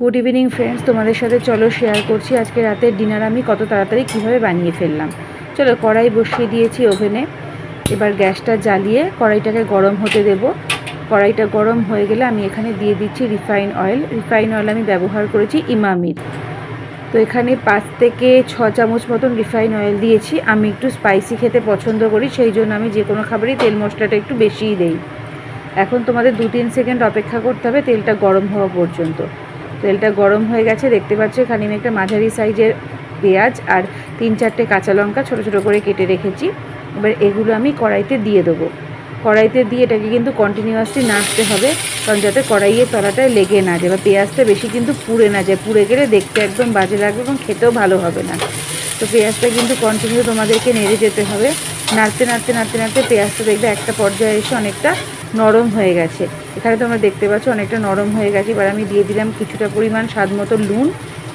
Good evening friends, তোমাদের সাথে চলো শেয়ার করছি আজকে রাতের ডিনার আমি কত তাড়াতাড়ি কীভাবে বানিয়ে ফেললাম। চলো, কড়াই বসিয়ে দিয়েছি ওভেনে। এবার গ্যাসটা জ্বালিয়ে কড়াইটাকে গরম হতে দেব। কড়াইটা গরম হয়ে গেলে আমি এখানে দিয়ে দিচ্ছি রিফাইন অয়েল। রিফাইন অয়েল আমি ব্যবহার করেছি ইমামির। তো এখানে 5 থেকে 6 চামচ মতন রিফাইন অয়েল দিয়েছি। আমি একটু স্পাইসি খেতে পছন্দ করি, সেই জন্য আমি যে কোনো খাবারই তেল মশলাটা একটু বেশিই দেই। এখন তোমাদের 2-3 সেকেন্ড অপেক্ষা করতে হবে তেলটা গরম হওয়া পর্যন্ত। তেলটা গরম হয়ে গেছে, দেখতে পাচ্ছ এখানে আমি একটা মাঝারি সাইজের পেঁয়াজ আর 3-4টে কাঁচা লঙ্কা ছোটো ছোটো করে কেটে রেখেছি। এবার এগুলো আমি কড়াইতে দিয়ে দেবো। কড়াইতে দিয়ে এটাকে কিন্তু কন্টিনিউয়াসলি নাড়তে হবে, কারণ যাতে কড়াইয়ের তলাটায় লেগে না যায় বা পেঁয়াজটা বেশি কিন্তু পুড়ে না যায়। পুড়ে গেলে দেখতে একদম বাজে লাগবে এবং খেতেও ভালো হবে না। তো পেঁয়াজটা কিন্তু কন্টিনিউ তোমাদেরকে নেড়ে যেতে হবে। নাড়তে নাড়তে নাড়তে নাড়তে পেঁয়াজটা দেখবে একটা পর্যায়ে এসে অনেকটা নরম হয়ে গেছে। এখানে তোমরা দেখতে পাচ্ছ অনেকটা নরম হয়ে গেছে। এবার আমি দিয়ে দিলাম কিছুটা পরিমাণ স্বাদ মতো নুন,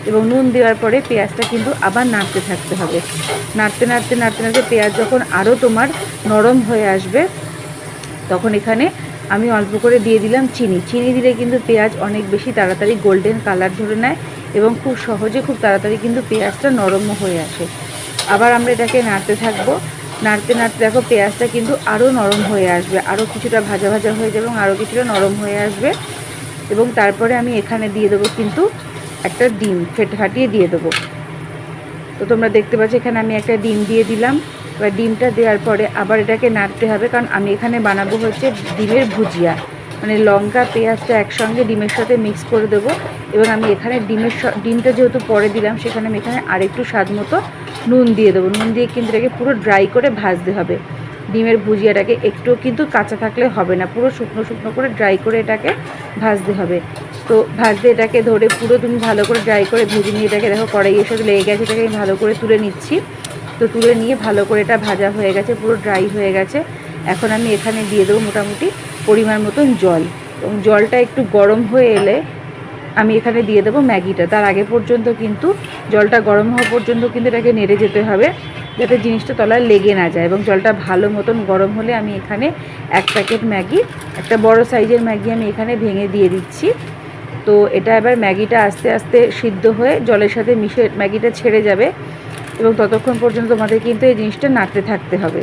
এবং নুন দেওয়ার পরে পেঁয়াজটা কিন্তু আবার নাড়তে থাকতে হবে। নাড়তে নাড়তে নাড়তে নাড়তে পেঁয়াজ যখন আরও তোমার নরম হয়ে আসবে, তখন এখানে আমি অল্প করে দিয়ে দিলাম চিনি। চিনি দিলে কিন্তু পেঁয়াজ অনেক বেশি তাড়াতাড়ি গোল্ডেন কালার ধরে নেয় এবং খুব সহজে খুব তাড়াতাড়ি কিন্তু পেঁয়াজটা নরমও হয়ে আসে। আবার আমরা এটাকে নাড়তে থাকবো। নাড়তে নাড়তে দেখো পেঁয়াজটা কিন্তু আরও নরম হয়ে আসবে, আরও কিছুটা ভাজা ভাজা হয়ে যাবে এবং আরও কিছুটা নরম হয়ে আসবে। এবং তারপরে আমি এখানে দিয়ে দেবো কিন্তু একটা ডিম ফাটিয়ে দিয়ে দেবো। তো তোমরা দেখতে পাচ্ছ এখানে আমি একটা ডিম দিয়ে দিলাম। এবার ডিমটা দেওয়ার পরে আবার এটাকে নাড়তে হবে, কারণ আমি এখানে বানাবো হচ্ছে ডিমের ভুজিয়া, মানে লঙ্কা পেঁয়াজটা একসঙ্গে ডিমের সাথে মিক্স করে দেবো। এবং আমি এখানে ডিমটা যেহেতু পরে দিলাম, সেখানে আমি এখানে আরেকটু স্বাদ মতো নুন দিয়ে দেবো। নুন দিয়ে কিন্তু এটাকে পুরো ড্রাই করে ভাজতে হবে। ডিমের ভুজিয়াটাকে একটু কিন্তু কাঁচা থাকলে হবে না, পুরো শুকনো শুকনো করে ড্রাই করে এটাকে ভাজতে হবে। তো ভাজতে এটাকে ধরে পুরো তুমি ভালো করে ড্রাই করে ভেজে নিয়ে এটাকে দেখো কড়াইয়ের সাথে লেগে গেছে, এটাকে আমি ভালো করে তুলে নিচ্ছি। তো তুলে নিয়ে ভালো করে এটা ভাজা হয়ে গেছে, পুরো ড্রাই হয়ে গেছে। এখন আমি এখানে দিয়ে দেবো মোটামুটি পরিমাণ মতন জল, এবং জলটা একটু গরম হয়ে এলে আমি এখানে দিয়ে দেবো ম্যাগিটা। তার আগে পর্যন্ত কিন্তু জলটা গরম হওয়া পর্যন্ত কিন্তু এটাকে নেড়ে যেতে হবে, যাতে জিনিসটা তলায় লেগে না যায়। এবং জলটা ভালো মতন গরম হলে আমি এখানে 1 প্যাকেট ম্যাগি, একটা বড় সাইজের ম্যাগি আমি এখানে ভেঙে দিয়ে দিচ্ছি। তো এটা এবার ম্যাগিটা আস্তে আস্তে সিদ্ধ হয়ে জলের সাথে মিশে ম্যাগিটা ছেড়ে যাবে, এবং ততক্ষণ পর্যন্ত তোমাদের কিন্তু এই জিনিসটা নাড়তে থাকতে হবে।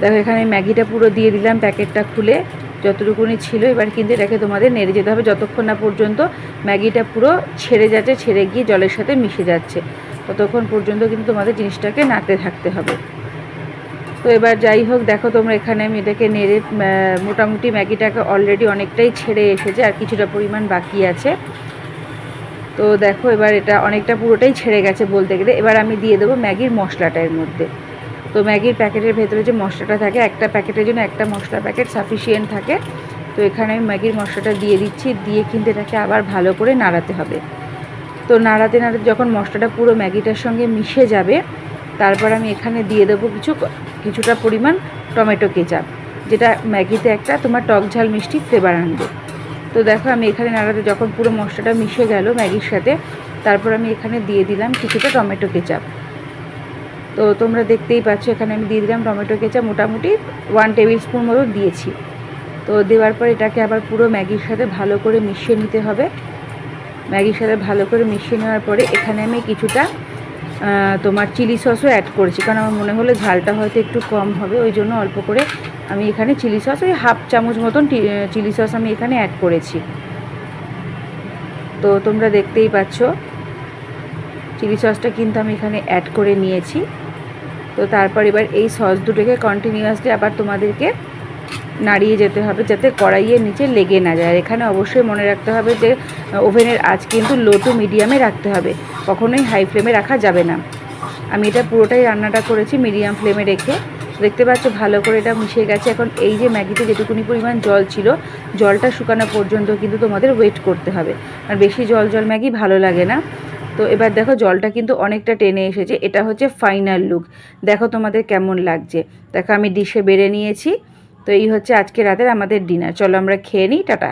দেখো এখানে ম্যাগিটা পুরো দিয়ে দিলাম প্যাকেটটা খুলে, যতটুকুনি ছিল। এবার কিন্তু এটাকে তোমাদের নেড়ে যেতে হবে যতক্ষণ না পর্যন্ত ম্যাগিটা পুরো ছেড়ে যাচ্ছে, ছেড়ে গিয়ে জলের সাথে মিশে যাচ্ছে, ততক্ষণ পর্যন্ত কিন্তু তোমাদের জিনিসটাকে নাড়তে থাকতে হবে। তো এবার যাই হোক, দেখো তোমরা এখানে আমি এটাকে নেড়ে মোটামুটি ম্যাগিটাকে অলরেডি অনেকটাই ছেড়ে এসেছে, আর কিছুটা পরিমাণ বাকি আছে। তো দেখো এবার এটা অনেকটা পুরোটাই ছেড়ে গেছে বলতে গেলে। এবার আমি দিয়ে দেবো ম্যাগির মশলাটা এর মধ্যে। তো ম্যাগির প্যাকেটের ভেতরে যে মশলাটা থাকে, একটা প্যাকেটের জন্য একটা মশলা প্যাকেট সাফিসিয়েন্ট থাকে। তো এখানে আমি ম্যাগির মশলাটা দিয়ে দিচ্ছি, দিয়ে কিন্তু এটাকে আবার ভালো করে নাড়াতে হবে। তো নাড়াতে নাড়াতে যখন মশলাটা পুরো ম্যাগিটার সঙ্গে মিশে যাবে, তারপর আমি এখানে দিয়ে দেবো কিছুটা পরিমাণ টমেটো কেচাপ, যেটা ম্যাগিতে একটা তোমার টক ঝাল মিষ্টি ফ্লেভার আনবে। তো দেখো আমি এখানে নাড়াতে যখন পুরো মশলাটা মিশে গেল ম্যাগির সাথে, তারপর আমি এখানে দিয়ে দিলাম কিছুটা টমেটো কেচাপ। তো তোমরা দেখতেই পাচ্ছ এখানে আমি দিয়ে দিলাম টমেটো কেচাপ, মোটামুটি 1 টেবিল স্পুন মতো দিয়েছি। তো দেওয়ার পর এটাকে আবার পুরো ম্যাগির সাথে ভালো করে মিশিয়ে নিতে হবে। ম্যাগির সাথে ভালো করে মিশিয়ে নেওয়ার পরে এখানে আমি কিছুটা তোমার চিলি সসও অ্যাড করেছি, কারণ আমার মনে হলো ঝালটা হয়তো একটু কম হবে, ওই জন্য অল্প করে আমি এখানে চিলি সস ওই 1/2 চামচ মতন চিলি সস আমি এখানে অ্যাড করেছি। তো তোমরা দেখতেই পাচ্ছ চিলি সসটা কিন্তু আমি এখানে অ্যাড করে নিয়েছি। তো তারপর এবার এই সস দুটোকে কন্টিনিউয়াসলি আবার তোমাদেরকে নাড়িয়ে যেতে হবে, যাতে কড়াইয়ের নিচে লেগে না যায়। আর এখানে অবশ্যই মনে রাখতে হবে যে ওভেনের আঁচ কিন্তু লো টু মিডিয়ামে রাখতে হবে, কখনোই হাই ফ্লেমে রাখা যাবে না। আমি এটা পুরোটাই রান্নাটা করেছি মিডিয়াম ফ্লেমে রেখে। দেখতে পাচ্ছ ভালো করে এটা মিশে গেছে। এখন এই যে ম্যাগিতে যেটুকুনি পরিমাণ জল ছিল, জলটা শুকানো পর্যন্ত কিন্তু তোমাদের ওয়েট করতে হবে, আর বেশি জল জল ম্যাগি ভালো লাগে না। তো এবার দেখো জলটা কিন্তু অনেকটা টেনে এসেছে, এটা হচ্ছে ফাইনাল লুক। দেখো তোমাদের কেমন লাগছে। দেখো আমি ডিশে বেড়ে নিয়েছি। তো এই হচ্ছে আজকে রাতের আমাদের ডিনার। চলো আমরা খেয়ে নিই, টাটা।